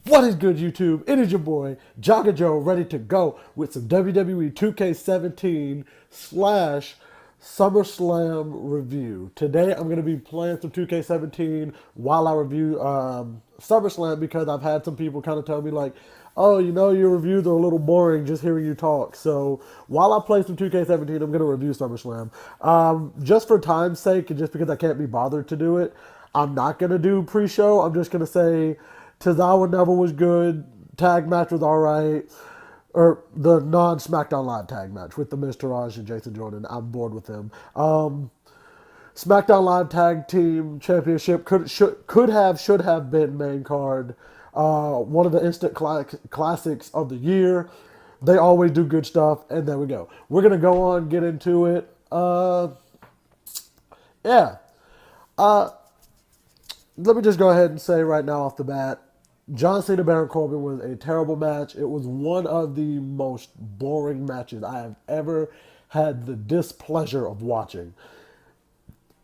What is good, YouTube? It is your boy, Jogga Joe, ready to go with some WWE 2K17 slash SummerSlam review. Today, I'm going to be playing some 2K17 while I review SummerSlam because I've had some people kind of tell me like, oh, you know, your reviews are a little boring just hearing you talk. So while I play some 2K17, I'm going to review SummerSlam. Just for time's sake and just because I can't be bothered to do it, I'm not going to do pre-show. I'm just going to say Tozawa Neville was good. Tag match was all right. Or the non-SmackDown Live tag match with the Miz Taraj and Jason Jordan. I'm bored with him. SmackDown Live Tag Team Championship should have been main card. One of the instant classics of the year. They always do good stuff, and there we go. We're gonna go on, get into it. Yeah. Let me just go ahead and say right now off the bat, John Cena Baron Corbin was a terrible match. It was one of the most boring matches I have ever had the displeasure of watching.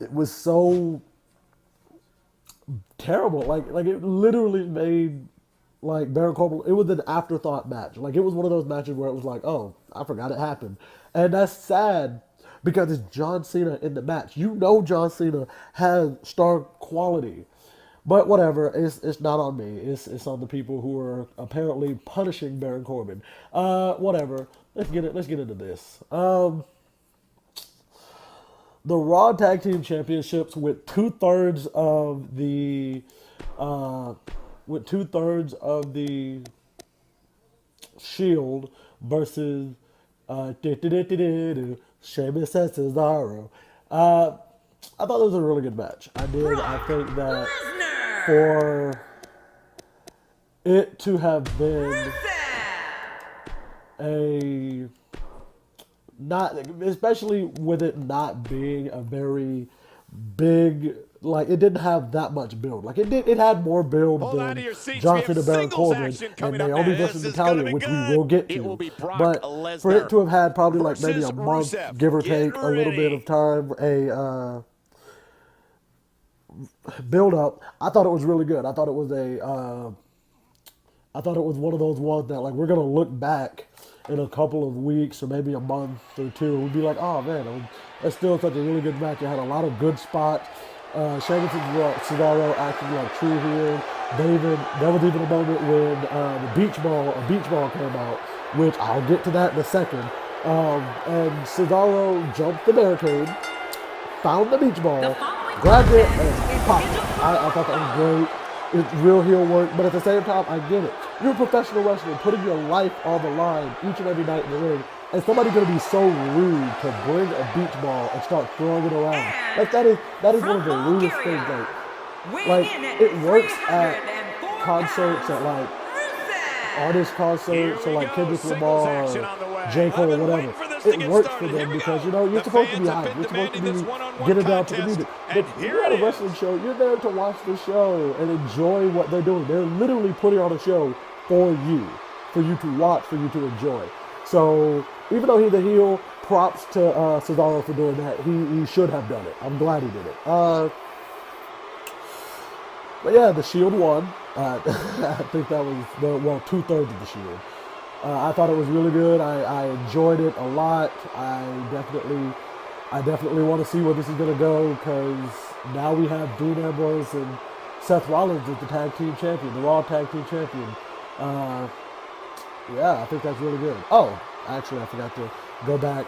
It was so terrible. Like it literally made like Baron Corbin. It was an afterthought match. Like it was one of those matches where it was like, oh, I forgot it happened, and that's sad because it's John Cena in the match. You know, John Cena has star quality. But whatever, it's not on me. It's on the people who are apparently punishing Baron Corbin. Whatever. Let's get into this. The Raw Tag Team Championships with two-thirds of the Shield versus Sheamus and Cesaro. I thought it was a really good match. I did. I think that for it to have been a not, especially with it not being a very big, like it didn't have that much build. Like it had more build than John Cena Baron Corbin and Naomi versus Natalia, which we will get to. But for it to have had probably like maybe a month, give or take, a little bit of time, a build up, I thought it was really good. I thought it was one of those ones that like we're gonna look back in a couple of weeks or maybe a month or two. We'd be like, oh man, that's still such a really good match. It had a lot of good spots. Sheamus and Cesaro acting like true here. There was even a moment when a beach ball came out, which I'll get to that in a second. And Cesaro jumped the barricade, found the beach ball, grabbed it, and popped it. I thought that was great. It's real heel work, but at the same time, I get it. You're a professional wrestler, putting your life on the line each and every night in the ring, and somebody's going to be so rude to bring a beach ball and start throwing it around. Like that is one of the rudest things. Like it works at concerts, at like artist concerts, or like Kendrick Lamar or J. Cole or whatever. It works for them because, you know, you're supposed to be hyped. You're supposed to be getting down to the music. But you're at a wrestling show. You're there to watch the show and enjoy what they're doing. They're literally putting on a show for you to watch, for you to enjoy. So even though he's a heel, props to Cesaro for doing that. He should have done it. I'm glad he did it. But yeah, the Shield won. I think that was two-thirds of the Shield. I thought it was really good. I enjoyed it a lot. I definitely want to see where this is going to go because now we have Dean Ambrose and Seth Rollins as the tag team champion, the Raw tag team champion. Yeah, I think that's really good. Oh, actually, I forgot to go back.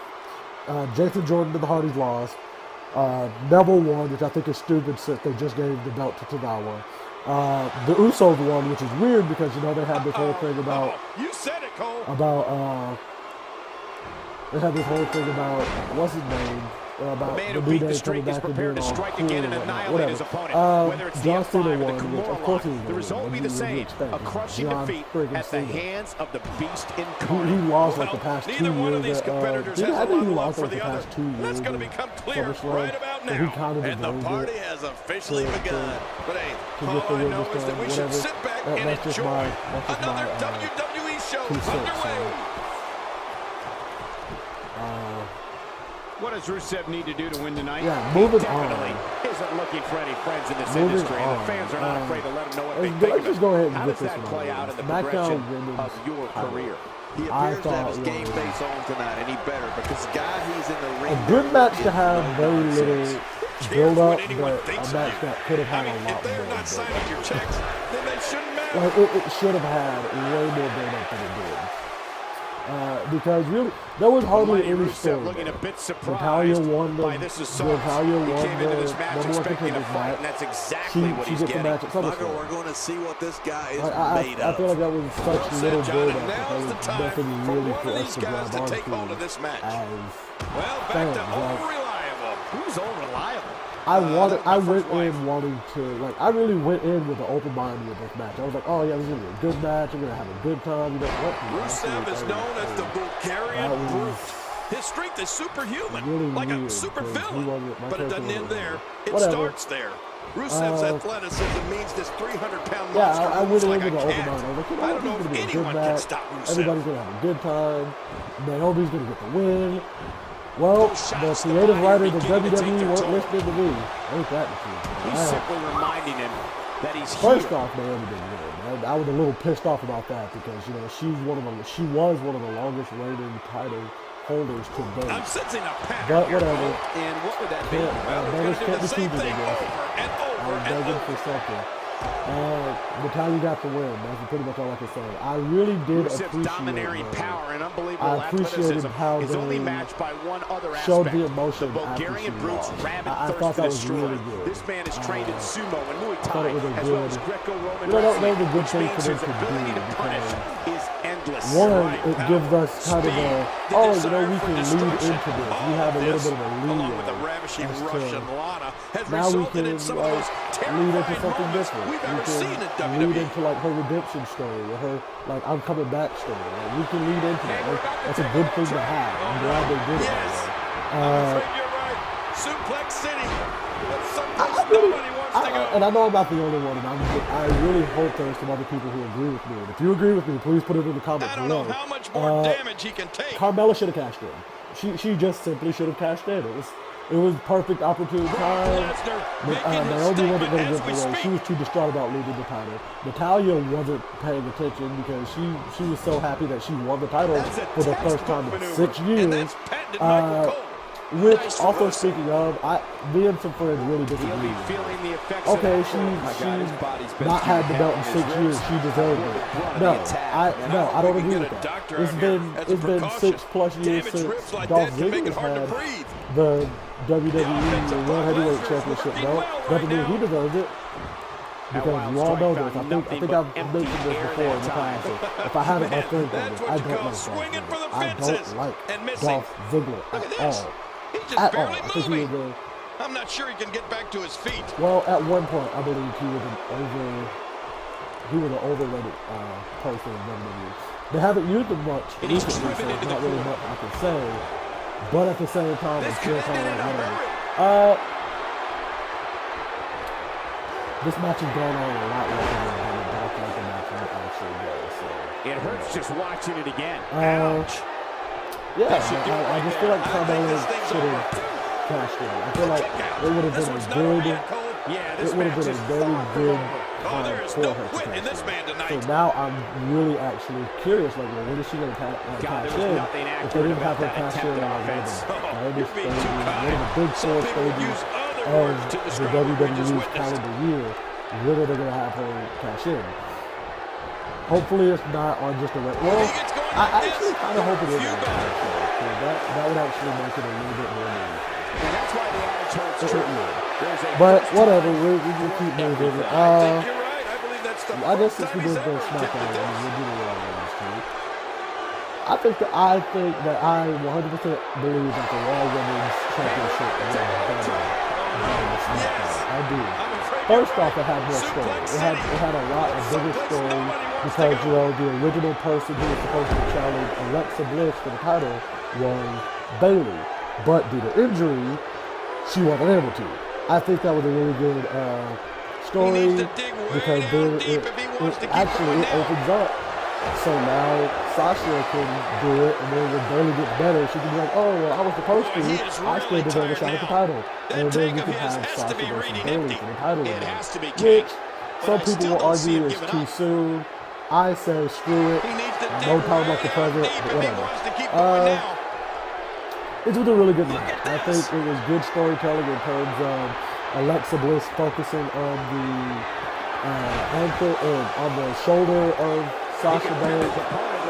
Jason Jordan and the Hardys lost. Neville won, which I think is stupid since they just gave the belt to Tozawa. The Usos won, which is weird because, you know, they had this whole thing about they had this whole thing about what's his name, about the New Day coming back and being all cool and whatnot. Whatever. John Cena won, which of course he was. The result will be the same: a crushing defeat at the hands of the Beast incarnate. He lost like the past 2 years. I think he lost like the past 2 years. That's going to become clear right about now. He kind of and the party has officially begun. But hey, all I know is that we should sit back and enjoy another WWE show underway. What does Rusev need to do to win tonight? Yeah, moving Definitely on. isn't looking for any friends in this Moving industry, and the on. fans are not afraid to let him know what they Let's think of just him. go ahead and How get does this that one play over out in the with. SmackDown progression Women's of your title. career? He I appears to have thought his game was face on tonight, and he better, because the guy he's in the ring a good with match is to have no very nonsense. little Cares build what up, anyone but a thinks of match you. that could have had I mean, a lot if they're more not build signing up. your checks, then they shouldn't matter. Like it should have had way more build up than it did. Because really, there was hardly any Rusev story. looking a bit Natalia surprised won the by this assault. Natalia He won came into this the match number one expecting a contenders fight, match. and that's exactly what She he's gets the getting. match at Michael, SummerSlam. we're going to see what this guy is I made feel of. like that was such Well little said, build John, up. and That now's was the time nothing for really one for of us these to guys grab to take hold onto of this match. as Well, back fans. to over-reliable. Who's all-reliable? I went in wanting to, like, I really went in with an open mind with this match. I was like, oh yeah, this is gonna be a good match. I'm gonna have a good time. You know what? Rusev is known as the Bulgarian Brute. His strength is superhuman, really like a weird, super because he villain. wasn't- my But it character doesn't end wasn't there. It whatever. starts there. Rusev's athleticism means this 300-pound Yeah, monster I went moves in like with a an open cat. mind. I was like, you know I what? don't know This is if gonna be a good anyone can match. stop Rusev. Everybody's gonna have a good time. Naomi's gonna get the win. Well, Those the shots to the creative body are writers of beginning to take WWE their weren't toll. listening to me. Ain't that the truth? He's simply reminding him that he's First here. off, Naomi didn't win. I was a little pissed off about that because you know she was one of the longest reigning title holders to date. I'm sensing a pattern But here, whatever. Cole. And what would that be? Can't- Well, beggars it's can't going to be do the same choosers, I thing guess. over and I over was and begging for over. something. Natalia got the win. That's pretty much all I can say. I really did Rusev's appreciate dominating though, power and unbelievable I appreciated athleticism how is only they matched by one other showed aspect. the emotion The after Bulgarian she Brute's lost. rabid I thirst thought to that was destroy. really good. This man is trained in sumo and Muay I thought Thai, it was a as well good- as Greco-Roman You know, that wrestling, was a good which thing means for them his to ability do to punish because is endless. one, Right, it power, gives us kind of speed, a, the oh, you know, desire we for can lead destruction. into this. We All have a of little this, bit of a along with the leeway ravishing as Russian to Lana, has now we resulted can in some of those lead into terrifying something moments different. we've We ever seen in can lead WWE. into like her redemption story or her like I'm coming back story. Like, we can lead into that. Like, that's a good thing to have. I'm glad they did it. Yes, that way. I'm afraid you're right. Suplex City. That's someplace nobody wants to go. And I know I'm not the only one, and I really hope there are some other people who agree with me. And if you agree with me, please put it in the comments I don't below. know how much more damage he can take. Carmella should have cashed in. She just simply should have cashed in. It was perfect opportune time. Lesnar making his Naomi wasn't statement going to as give we the away. speak. She was too distraught about losing the title. Natalia wasn't paying attention because she was so happy that she won the title That's a for the first time in textbook 6 maneuver. And years. that's patented Michael Cole. Which, Nice also Rusev. speaking of, me and some friends really He'll disagree. be feeling the effects Okay, of she's that. not had the belt in 6 years. She deserved it. No, I don't agree with that. It's been 6+ years since Dolph Ziggler had the WWE World Heavyweight Championship belt. Doesn't mean he deserves it. Because you all know this. I think I've mentioned this before in the past. If I haven't, my friends know this. I don't like Dolph Ziggler. I don't like Dolph Ziggler at all. He's just At all. barely I think he was moving. a I'm not sure he can get back to his feet. Well, at one point, I believe he was an overrated person in WWE. They haven't used him much And he's recently, so driven there's into not the really floor. much I can say. But at the same time, This I'm still could kind end of in a like, hurry. this match has gone on a lot longer than the Dark Knight match would actually go. So, It hurts just watching it again. Ouch. yeah, should do it I right just there. feel like I think Carmella this thing's should have cashed in. I feel like it would have This been one's a not over good. yet, Cole. Yeah, It this would have match been is a very far from good over. Oh, there is for no her to quit in cash this man So tonight. now I'm really actually curious, like, well, when is she going to God, cash there was in? nothing If they accurate didn't have about her that cash in attempt on at one of offense. the You're greatest being too stages, kind. one of the big Some four people would stages use other of words to the describe what we just WWE's witnessed. calendar year, when are they going to have her cash in? Hopefully it's not on just a regular. Well, He gets going I like actually this. kind of hope it is Few on a better. regular show. That would actually make it a little bit more neat. And that's why the adage holds It true. would. There's a But first whatever, time we can keep moving. I think you're right. I believe that's the I guess first since time we he's did the ever SmackDown attempted one, this. we'll do the Raw ones too. I think that I 100% believe that the Raw Women's Championship is better than the SmackDown. I do. First off, it had more story. It had a lot of bigger story because the original person who was supposed to challenge Alexa Bliss for the title was Bayley, but due to injury, she wasn't able to. I think that was a really good story He needs to dig way because down then deep if he wants to keep actually going it now. opens up So now Sasha can do it, and then when Bayley gets better, she can be like, oh, well, I was supposed Boy, he to. is I still really deserve a tired shot at the now. title. That And then tank we of can his have has to be Sasha versus reading Bayley empty. for the title It again. has to be, King. Which But some I people still will don't see argue him is giving too up. soon. I say screw it. He needs to dig No time like the way present, deep but if he whatever. wants to keep going now. It was a really good match. Look I at think this. it was good storytelling in terms of Alexa Bliss focusing on the ankle and on the shoulder of Sasha Banks.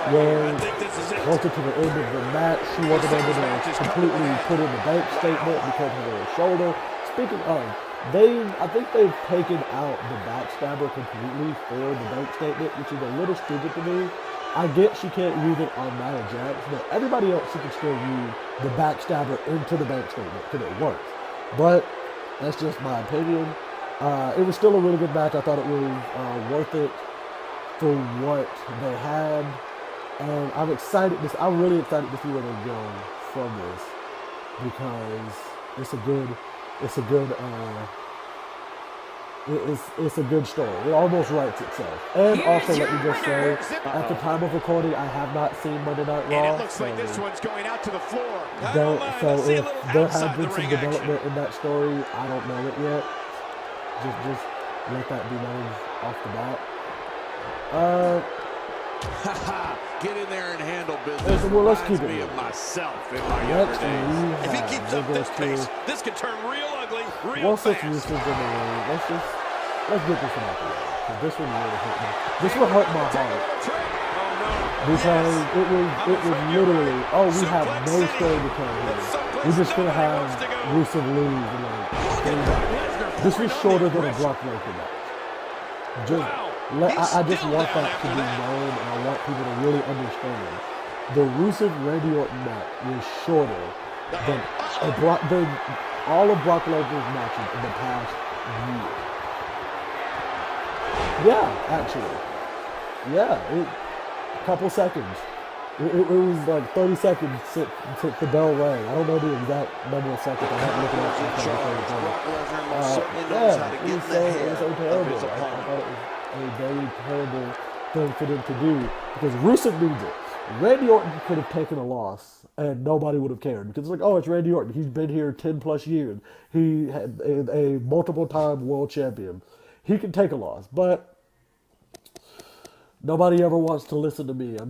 Where I think this is it. closer to the end of the match, she wasn't able to completely put in the bank statement because of her shoulder. Speaking of, I think they've taken out the backstabber completely for the bank statement, which is a little stupid to me. I get she can't use it on Nia Jax, but everybody else she can still use the backstabber into the bank statement because it works. But that's just my opinion. It was still a really good match. I thought it was worth it for what they had. And I'm really excited to see where they go from this because it's a good story. It almost writes itself. And also, let me just say, at the time of recording, I have not seen Monday Night Raw. And it looks like this one's going out to the floor. So if there has been some development in that story, I don't know it yet. Just let that be known off the bat. Get in there and handle business. Well, let's keep it Me moving. of myself in my younger days. If he keeps up this pace, this could turn real ugly real Once it's fast. Rusev's in the ring, let's get this one out the way. 'Cause this one really hurt me. This one hurt my heart. Because it was literally, oh, we have no story to tell here. We're just gonna have Rusev lose and like this was shorter than a Brock Lesnar match. I just want that to be known, and I want people to really understand. The Rusev Randy Orton match was shorter than all of Brock Lesnar's matches in the past year. Yeah, actually. Yeah, couple seconds. It was like 30 seconds since the bell rang. I don't know the exact number of seconds. I had to look it up. It was so terrible. I thought it was a very terrible thing for them to do because Rusev needs it. Randy Orton could have taken a loss and nobody would have cared because it's like, oh, it's Randy Orton. He's been here 10 plus years. He had a multiple time world champion. He can take a loss, but nobody ever wants to listen to me. I'm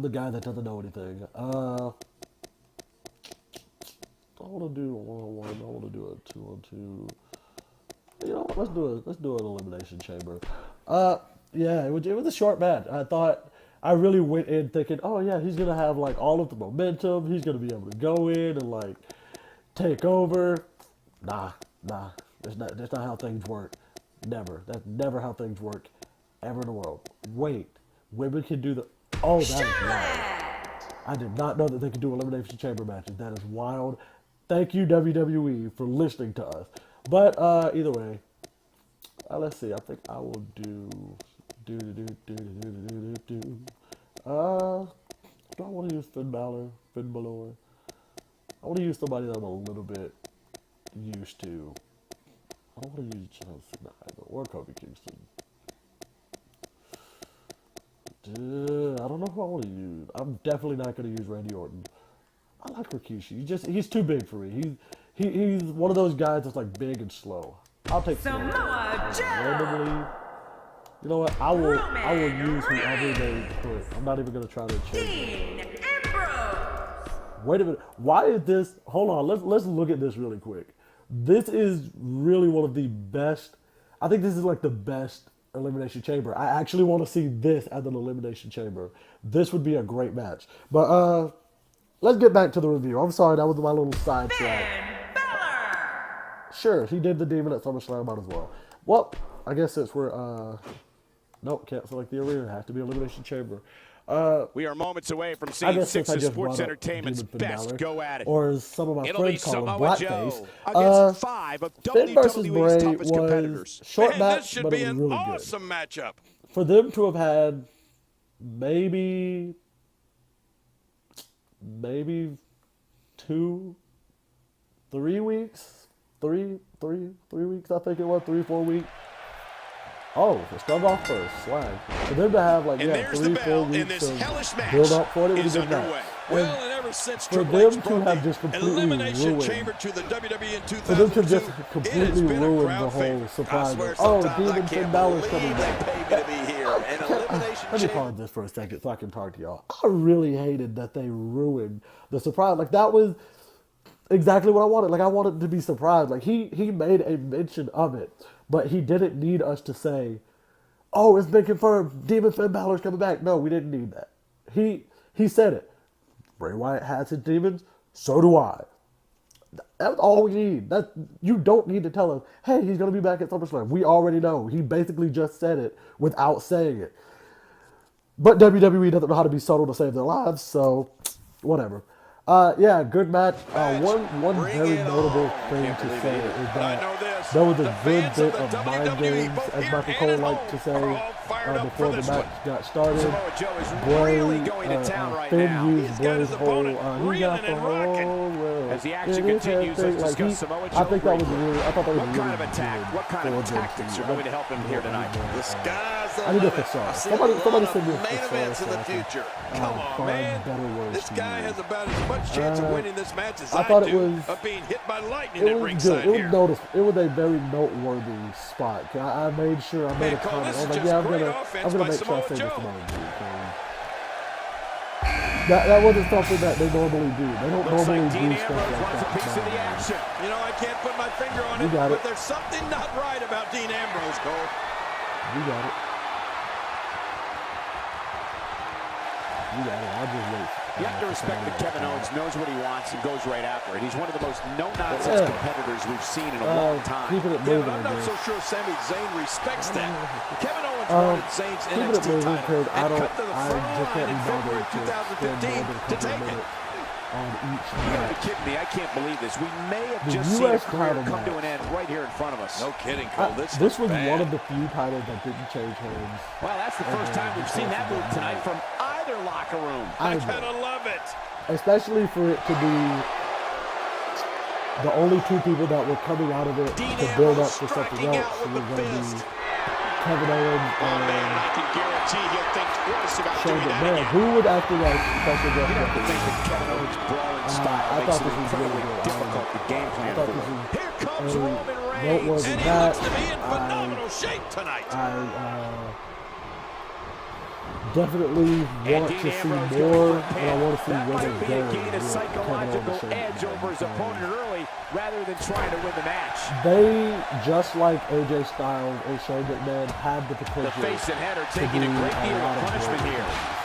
the guy that doesn't know anything. I want to do a 1-on-1. I want to do a 2-on-2. You know what? Let's do an elimination chamber. Yeah, it was a short match. I really went in thinking, oh yeah, he's gonna have like all of the momentum. He's gonna be able to go in and like take over. Nah. That's not how things work. Never. That's never how things work. Ever in the world. Wait, women can do the. Oh, that is wild. I did not know that they could do elimination chamber matches. That is wild. Thank you, WWE, for listening to us. But either way, let's see. I think I will do. Do I want to use Finn Balor? Finn Balor? I want to use somebody that I'm a little bit used to. I want to use John Cena or Kofi Kingston. I don't know who I want to use. I'm definitely not going to use Randy Orton. I like Rikishi. He's too big for me. He's one of those guys that's like big and slow. I'll take Samoa Joe. Randomly. You know what? I will use whoever they put. I'm not even going to try to change it. Wait a minute. Why is this? Hold on. Let's look at this really quick. This is really one of the best. I think this is like the best elimination chamber. I actually want to see this as an elimination chamber. This would be a great match. But let's get back to the review. I'm sorry, that was my little side track. Sure, he did the demon at SummerSlam, might as well. Well, I guess since we're nope, can't select the arena. Have to be elimination chamber. We are moments away from seeing six of Sports Entertainment's best go at it. Or as some of my friends call him, blackface. Against 5 of Finn versus WWE's Bray toughest competitors. was short Man, match, this should but be it was an really awesome good. matchup. For them to have had maybe 2, 3 weeks, 3 weeks, I think it was, 3, 4 weeks. Oh, it started off first, swag. For them to have like, yeah, 3-4 weeks to build up for it would have been that. Well, and ever since for them to have just completely ruined, to the WWE in for them to just 2002, completely ruin the whole surprise. Oh, Demon Finn Balor's coming back. Let me pause this for a second so I can talk to y'all. I really hated that they ruined the surprise. Like, that was exactly what I wanted. Like, I wanted to be surprised. Like, he made a mention of it, but he didn't need us to say, oh, it's been confirmed, Demon Finn Balor's coming back. No, we didn't need that. He said it. Bray Wyatt has his demons, so do I. That's all we need. You don't need to tell us, hey, he's going to be back at SummerSlam. We already know. He basically just said it without saying it. But WWE doesn't know how to be subtle to save their lives, so whatever. Yeah, good match. One very notable thing to say is that there was a good bit of mind games, as Michael Cole liked to say, before the match got started. Bray, Finn used Bray's whole, he got the whole world. As the action continues, let's discuss Samoa Joe. I thought that was really attack, what kind of tactics are going to help him here tonight? The sky's the I need a limit. thesaurus. See Somebody send me a main events in the thesaurus. future. Come on, man. This guy has about as much chance of winning this match as I thought it do was- of being hit by lightning It at was ringside good. here. It was a very noteworthy spot. I made sure I made a Man, Cole, comment. this I was is like, just yeah, I'm great gonna offense make by sure I Samoa say this Joe. about you. That wasn't something that they normally do. They don't Looks normally like Dean do stuff Ambrose like wants a piece of the that. action. You know, I can't put my finger on You it, got but it. there's something not right about Dean Ambrose, Cole. You got it. You got it. I'll just wait. You have to respect that Kevin Owens knows what he wants and goes right after it. He's one of the most no-nonsense competitors we've seen in a long time. Keeping it Yeah, moving, but I'm not I so guess. sure Sami Zayn respects that. Kevin Owens wanted Zayn's Keeping it NXT moving title because and cut to the I front just can't line in be bothered February to spend 2015 more than a to couple of take it. minutes on each You gotta be match. kidding me. I can't believe this. We may have The just seen a US career title come to match. an end right here in front of us. No kidding, Cole. This was bad. one of the few titles that didn't change hands. Well, that's the first time we've seen that move tonight from either locker room. I Either. kind of love it. Especially for it to be the only two people that were coming out of it Dean to build up Ambrose for something striking else out with was the going to be fist. Kevin Owens Oh, man, and I can guarantee he'll think twice about Shane doing that McMahon. again. Who would actually like special guest You have to think referee? that Kevin Owens' brawling style I makes thought it this was really incredibly good. difficult to game I plan thought for. this was Here comes a Roman Reigns, noteworthy and he match. looks to be in phenomenal shape tonight. Definitely want to see more, and I want to see That where might they be go a gain of with Kevin Owens psychological and Shane edge McMahon. over his opponent early rather than trying to win the match. They, just like AJ Styles and Shane McMahon, had the potential The face and head are to taking be a great deal lot of punishment great here. things.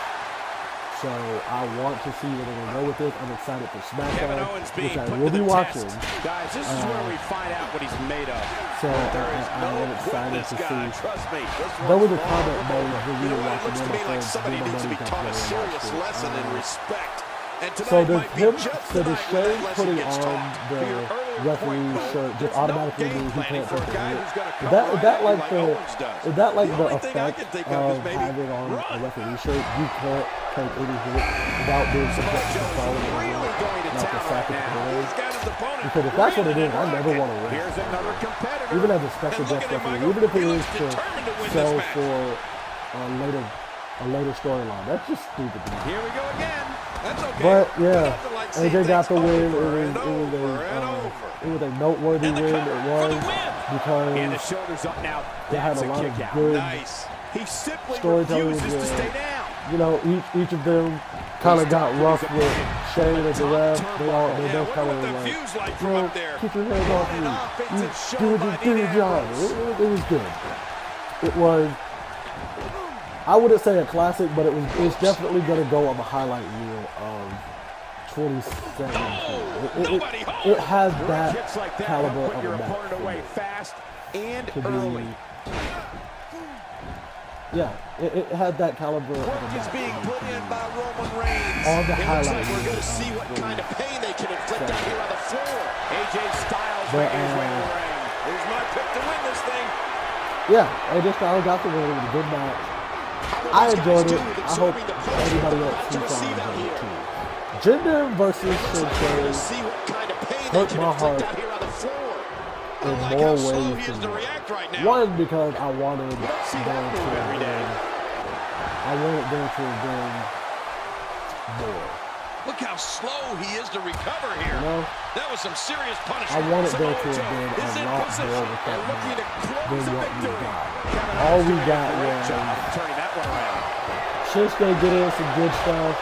So I want to see where they're going to go with this. I'm excited for Kevin SmackDown, Owens being which I put will to be the watching. test. Guys, this is where we find out what he's made of. So There is I no am excited quitting to this see. guy. Trust me. This There was one's a comment wrong. made when we You know were what? It watching looks to one me of my like friends somebody do my needs to be money taught a calculator serious watch it. lesson in respect. And tonight So does might be him, just so the does night when Shane that lesson putting gets on taught. the To your earlier referee point, Cole, shirt just there's no automatically game means he planning can't for a take the guy hit? who's gonna Is come that right like at you like the Owens does. is that like The the only thing I effect can think of of is maybe having on a run. referee shirt? You can't take any hit without being subjected to Joe's falling really going to not the town sack right of now. the He's got his opponent Because if that's what it is, I breathing never and want to win. Here's another competitor. Even as a special And look guest at him, referee, Michael. even if it He is looks to determined to win sell this match. for a later storyline, that's just stupid to me. Here we go again. That's okay. But yeah, Nothing like seeing AJ got the things win. over and It over. was a noteworthy And the win. cover It for the was win. And the because shoulders up now. they had That's a a lot kick of out. good, Nice. He simply storytelling refuses to with- stay down. you know, each of them kind of got rough with Shane and the ref. They Yeah, both kind what of the like, views like you from know, up there. keep your hands off An me. offensive You show do by your Dean job. Ambrose. It was good. It was. I wouldn't say a classic, but it's definitely going to go on the highlight reel of 2017. It has that Kicks like that caliber help put of your a match opponent for away me. fast and To be, early. yeah, it had that caliber of a Work is match being for me put to in be by Roman Reigns. on the It looks highlight like we're reel going to of see what kind of pain they can inflict out here on the floor. AJ Styles But, making his way to the ring. Here's my pick to win this thing. Yeah, AJ Styles got the win. It was a good match. I enjoyed it. I hope everybody else who saw it enjoyed it too. Jinder versus We're going to Shinsuke see what kind of pain they hurt can my inflict heart out here on the floor. in like more how slow ways he is than to one. react right now. One, because I wanted them to see that move every day. I wanted them to have been more. Look how slow he is to recover here. You know? That was some serious punishment. I wanted there to have been a lot more with that match than what we got. All we got was turning that one around. Shinsuke getting in some good stuff.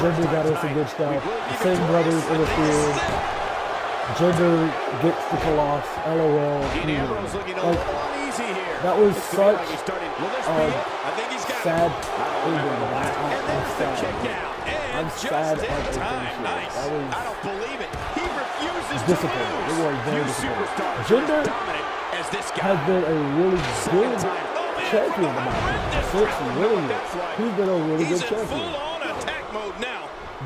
Jinder got in some good stuff. The Singh brothers interfered. Jinder gets the Colossus. LOL. Like, that was such sad ending. I'm sad at the finish. I don't believe it. He refuses Disappointed. It was very disappointing. Jinder has been a really good champion in my opinion. Since winning it, he's been a really good champion.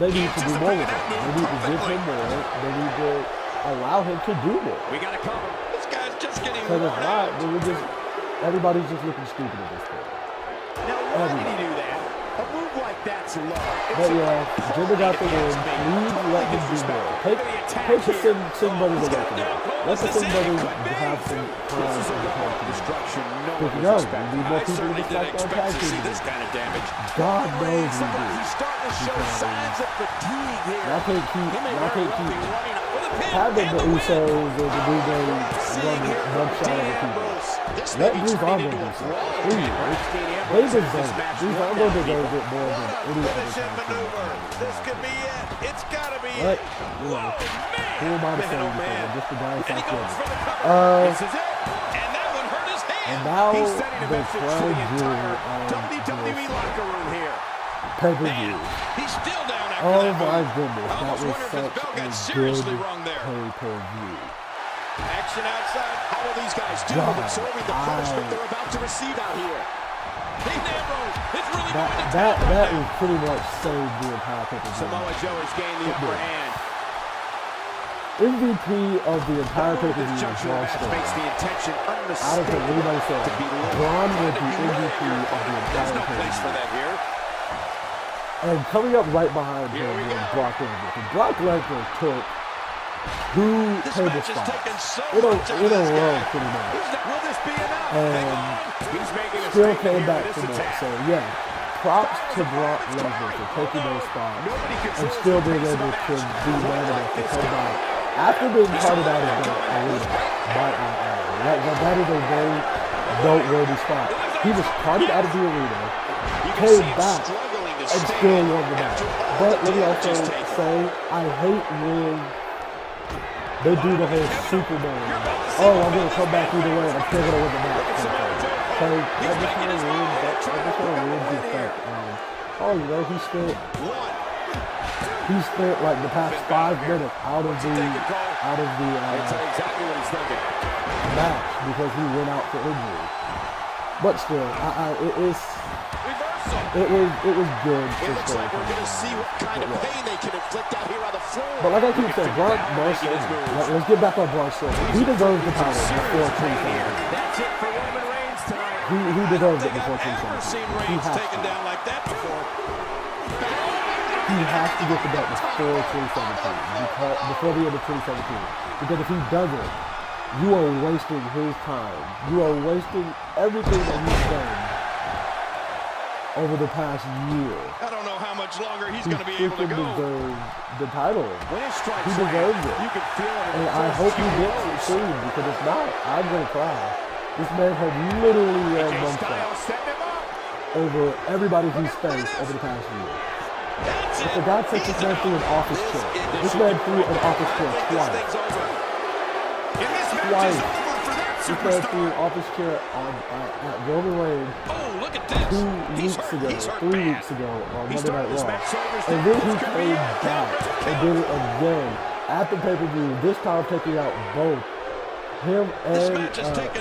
They need to do more with him. They need to give him more. They need to allow him to do more. We got to cover. This guy's just getting Because if not, then everybody's just looking stupid at this point. Now, why did he do that? A move like that's low. But yeah, Jinder got the win. Please let him do more. Take the Singh brothers away from him. Let the Singh brothers have some time to become destruction. Because we need more people in this SmackDown tag team. God knows we do. I can't keep having the Usos or the New Day run mugshot over people. Let Drew Barber do something. Please. They deserve it. Drew Barber deserves it more than any other time. This could be it. It's got to be it. You know, who am I to say anything? I'm just a guy in South Florida. And now the crown jewel WWE locker room here. Pay-per-view. He's still down after Oh that my move. goodness, that was such a good pay-per-view. Action outside. How will these guys do absorbing the punishment they're about to receive out here? That was pretty much saved the entire pay-per-view. Samoa Joe has gained the upper hand. MVP of the entire pay-per-view is Braun Strowman. I don't think anybody said Braun was the MVP of the entire pay-per-view. And coming up right behind him was Brock Lesnar. And Brock Lesnar took 2 table spots in a row, pretty much. And still came back for more. So yeah, props to Brock Lesnar for taking those spots and still being able to be man enough to come back after being carted out of the arena by IR. That is a very noteworthy spot. He was carted out of the arena, came back, and still won the match. But let me also say, I hate when they do the whole Superman. Oh, I'm going to come back either way, and I'm still going to win the match. So that just kind of ruins the effect. Oh, you know, he spent like the past 5 minutes out of the match because he went out for injury. But still, it was good. It looks like we're going to see what kind of pain they can inflict out here on the floor. But like I keep saying, Braun Strowman. Let's get back on Braun Strowman. He deserves the title before 2017. That's it for Roman Reigns tonight. He deserves it before 2017. He has to. Like that before. He has to get the belt before 2017. Before the end of 2017. Because if he doesn't, you are wasting his time. You are wasting everything that he's done over the past year. I don't know how much longer he's going to be able to go. He deserves the title. He deserves it. You can feel it. And I hope he gets it soon, because if not, I'm going to cry. This man had literally ran mugshot over everybody he's faced over the past year. But for God's sake, this man threw an office chair. This man threw an office chair twice. This man threw an office chair at Roman Reigns 3 weeks ago on Monday Night Raw. And then he came back and did it again at the pay-per-view, this time taking out both him and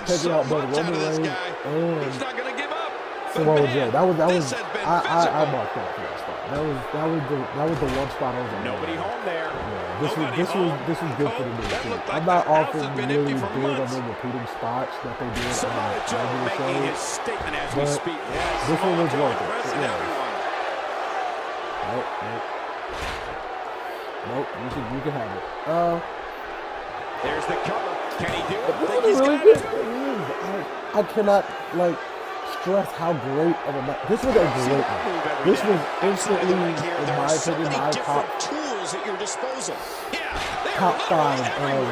taking out both Roman Reigns and Samoa Joe. That was I marked that for that spot. That was the one spot I was like, nobody home there. Yeah, this was good for the move too. I'm not often really big on them repeating spots that they did on the regular shows, but this one was worth it. Nope. You can have it. There's the cover. Can he do it? This is really good. I cannot, like, stress how great of a match. This was a great match. This was instantly, in my opinion, my top tools at your disposal. top 5 of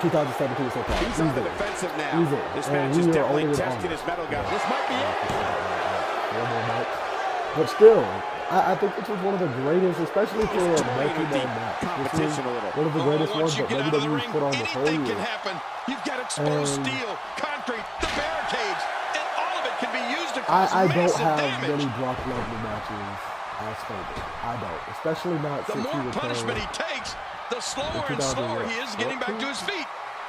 2017 so far. He's on the defensive now. Easily. This And match we is are definitely only testing his metal gun. This might be it. But still, I think this was one of the greatest, especially for a multi-man match. This is one of the greatest ones that WWE's put on this whole year. You've got exposed steel, concrete, the barricades, and all of it can be used to cause I don't massive have damage. many Brock Lesnar matches as favorite. I don't, especially not The since he more returned. punishment he takes, the slower and slower he is getting back to his feet.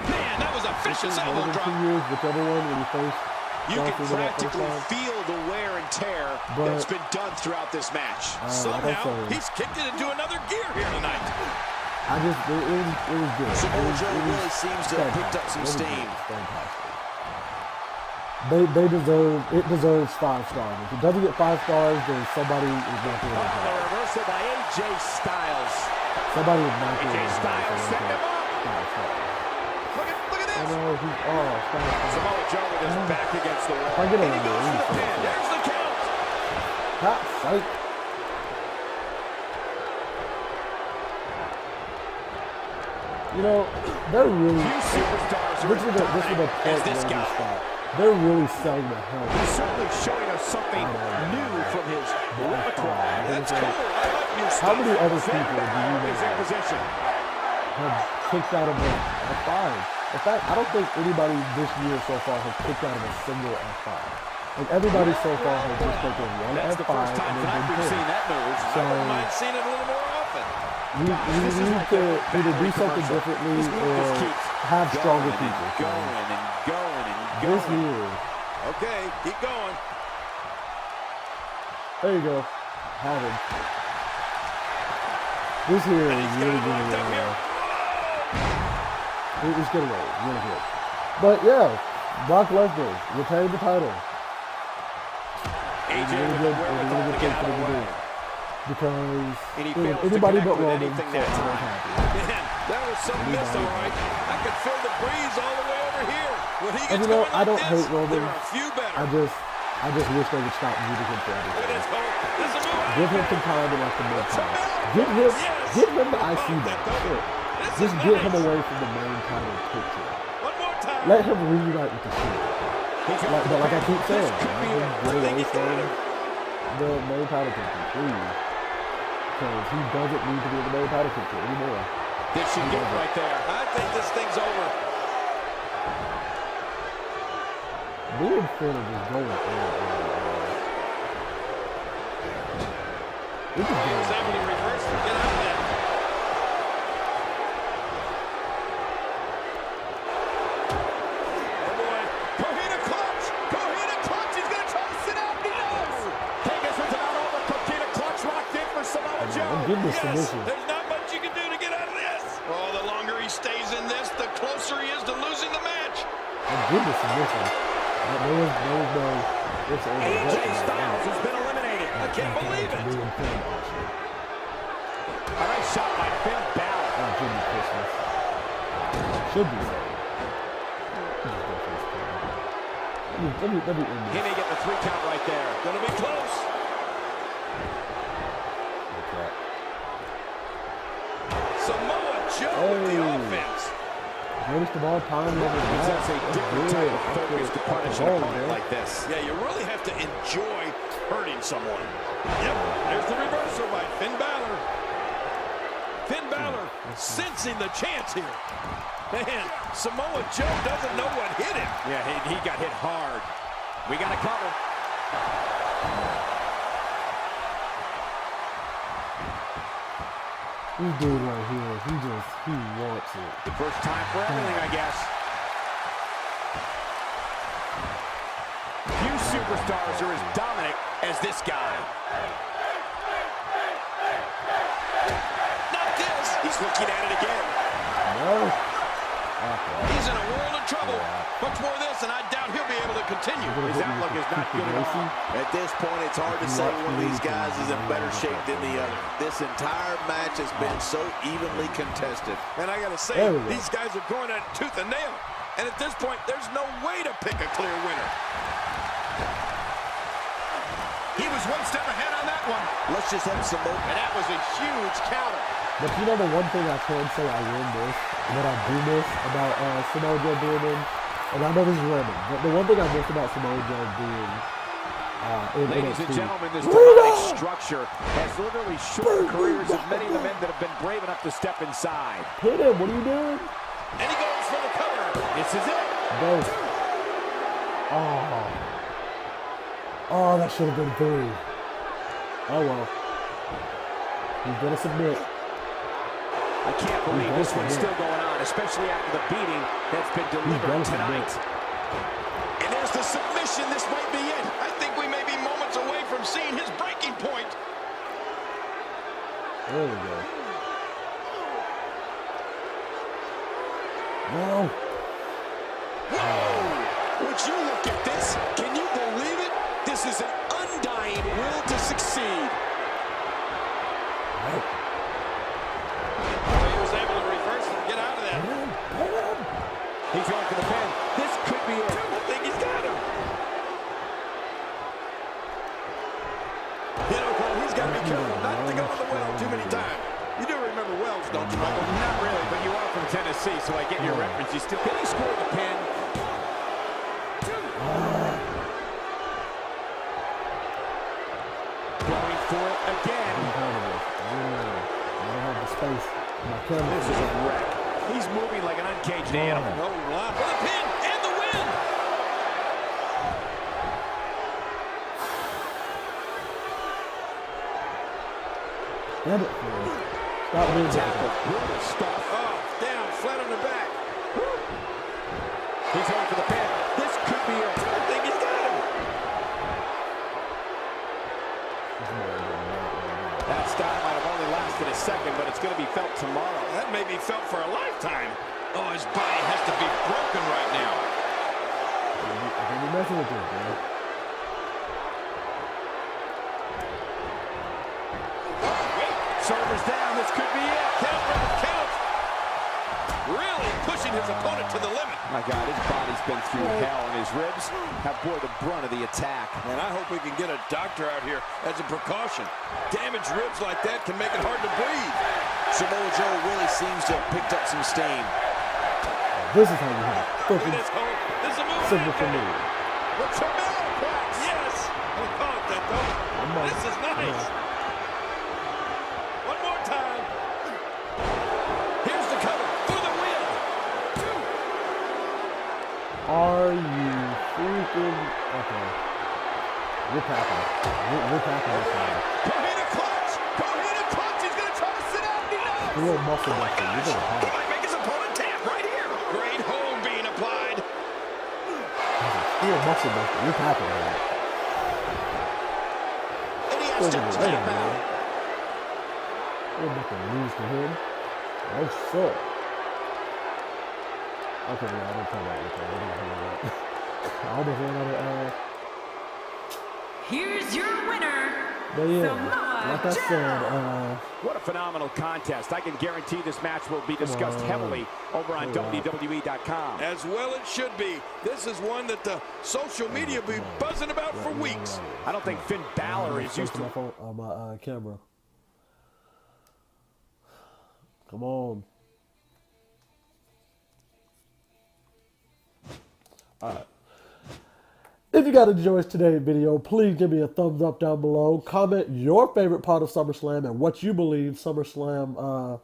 Man, that was a vicious elbow drop. 2 years, whichever one when he first. You can practically feel the wear and tear that's been done throughout this match. Somehow, he's kicked it into another gear here tonight. It was good. Samoa Joe really seems to have picked up some steam. It deserves 5 stars. If it doesn't get 5 stars, then somebody is not doing it. The reversal by AJ Styles. Somebody is not doing AJ it. Styles set him up. Look at this. I know, Styles. Samoa Joe with his back against the wall. If I get And he goes for the a pin. There's the count. hot sight. You know, they're really. Few superstars are This is a point as this where guy. we start. They're really selling the hell. He's certainly showing us something new from his repertoire. That's cool. I like new How stuff. many other people do you Is in know position. have kicked out of a F5? In fact, I don't think anybody this year so far has kicked out of a single F5. Like everybody so far has just taken one That's the F5 first time and then tonight been we've seen pinned. that move. So I wouldn't mind seeing it a little more often. we need to either do something differently or have stronger people. Going and going and This going. year, Okay, keep going. there you go. Have him. This here is really, really it's getting old, really good. But yeah, Brock Lesnar retained the title. AJ Really with good, the wherewithal really to good get thing out for of them the to way. do. Because And he you know, fails to anybody connect but with Roman, anything so that I'm time. happy. Man, that was some miss, all right. I could feel the breeze all the way over here. When he And gets you know, going I like don't this, hate Roman. there are a few better. I just wish they would stop using him for Look at everything. this hope. This is a move. Give him some time to like the mid time. Give him the IC belt. Shit. Just get him away from the main title picture. One more time. Let him reunite with the Shield. But like I keep saying, let him get away from the main title picture, please. Because he doesn't need to be in the main title picture anymore. This should get right there. I think this thing's over. Me and Finn are just going He was able to reverse and get out of that. Oh boy. Cohina clutch. Cohina clutch. He's going to try to sit out. He does. Vegas was about over. Cohina clutch locked in for Samoa Joe. I'm getting the Yes, submission. there's not much you can do to get out of this. Oh, the longer he stays in this, the closer he is to losing the match. I'm getting the submission. There was no it's over. AJ Styles has been eliminated. I can't believe it. A nice shot by Finn Balor. Oh, goodness Christmas. Should be so. Let me end He this. may get the 3 count right there. Gonna be close. Samoa Joe with the offense. Greatest of all time. That's a different type of focus to punish an opponent like this. Yeah, you really have to enjoy hurting someone. Yep, there's the reversal by Finn Balor. Finn Balor sensing the chance here. Man, Samoa Joe doesn't know what hit him. Yeah, he got hit hard. We got a cover. This dude right here, he wants it. The first time for everything, I guess. Few superstars are as dominant as this guy. Not this. He's looking at it again. No. He's in a world of trouble. Much more of this this, and I doubt he'll be able to continue. His outlook is not good at all. At this point, it's hard to say one of these guys is in better shape than the other. This entire match has been so evenly contested. And I got to say, these guys are going at it tooth and nail. And at this point, there's no way to pick a clear winner. He was one step ahead on that one. Let's just have some more. And that was a huge counter. But you know the one thing I can say I will miss, and that I do miss about Samoa Joe being in, and I know this is random, but the one thing I miss about Samoa Joe being in Ladies NXT, and gentlemen, this demonic structure has literally shortened careers of many of the men that have been brave enough to step inside. hit him, what are you doing? And he goes for the cover. This is it. Go. Oh, that should have been 3. Oh well. He's gonna submit. I can't believe this one's still going on, especially after the beating that's been delivered tonight. And there's the submission. This might be it. I think we may be moments away from seeing his breaking point. There we go. No. Whoa! Would you look at this? Can you believe it? This is an undying will to succeed. He was able to reverse and get out of that. He's going for the pin. This could be it. I think he's got him. You know, Cole, he's got to be careful not to go in the well too many times. You do remember Wells, don't you, Michael? Not really, but you are from Tennessee, so I get your reference. You still can he score the pin? Going for it again. I don't have the space. My camera. This is a wreck. He's moving like an uncaged animal. Oh, wow. For the pin and the win. Damn it. Stop being Tackle. Brutal stuff. Oh, down, flat on the back. He's going for the pin. This could be it. I think he's got him. That style might have only lasted a second, but it's going to be felt tomorrow. That may be felt for a lifetime. Oh, his body has to be broken right now. I can't be messing with this, man. Shoulders down. This could be it. Count, Ralph, count. Really pushing his opponent to the limit. My God, his body's been through hell, and his ribs have bore the brunt of the attack. And I hope we can get a doctor out here as a precaution. Damaged ribs like that can make it hard to breathe. Samoa Joe really seems to have picked up some steam. This is how you have Look at fucking this, Cole. This is a move. signal for me. What's your Malaplex? Yes. I'll call it that, though. This is nice. One more time. Here's the cover for the win. Are you freaking... Okay. We're packing. We're packing this time. Go hit a clutch. Go hit a clutch. He's going to try to sit out. He knows. A little muscle busting. You're gonna He pack. might make his opponent tap right here. Great hold being applied. You're a muscle buster. You're packing right. And he has to tap out. We're about to lose to him. Oh, shit. Okay, yeah, I didn't tell that. I almost ran out of, Here's your winner, but yeah, Samoa like I said, What a phenomenal contest. I can guarantee this match will be discussed heavily over on WWE.com. As well it should be. This is one that the social media will be buzzing about for weeks. I don't think Finn Balor is used to... my phone, on my camera. Come on. Alright. If you guys enjoyed today's video, please give me a thumbs up down below. Comment your favorite part of SummerSlam and what you believe SummerSlam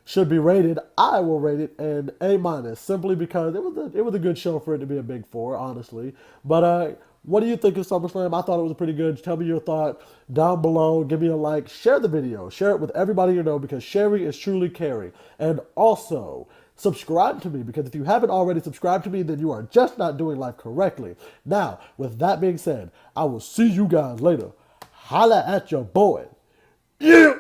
should be rated. I will rate it an A-, simply because it was a good show for it to be a big 4, honestly. But what do you think of SummerSlam? I thought it was pretty good. Tell me your thought down below. Give me a like. Share the video. Share it with everybody you know, because sharing is truly caring. And also, subscribe to me, because if you haven't already subscribed to me, then you are just not doing life correctly. Now, with that being said, I will see you guys later. Holla at your boy. Yeah!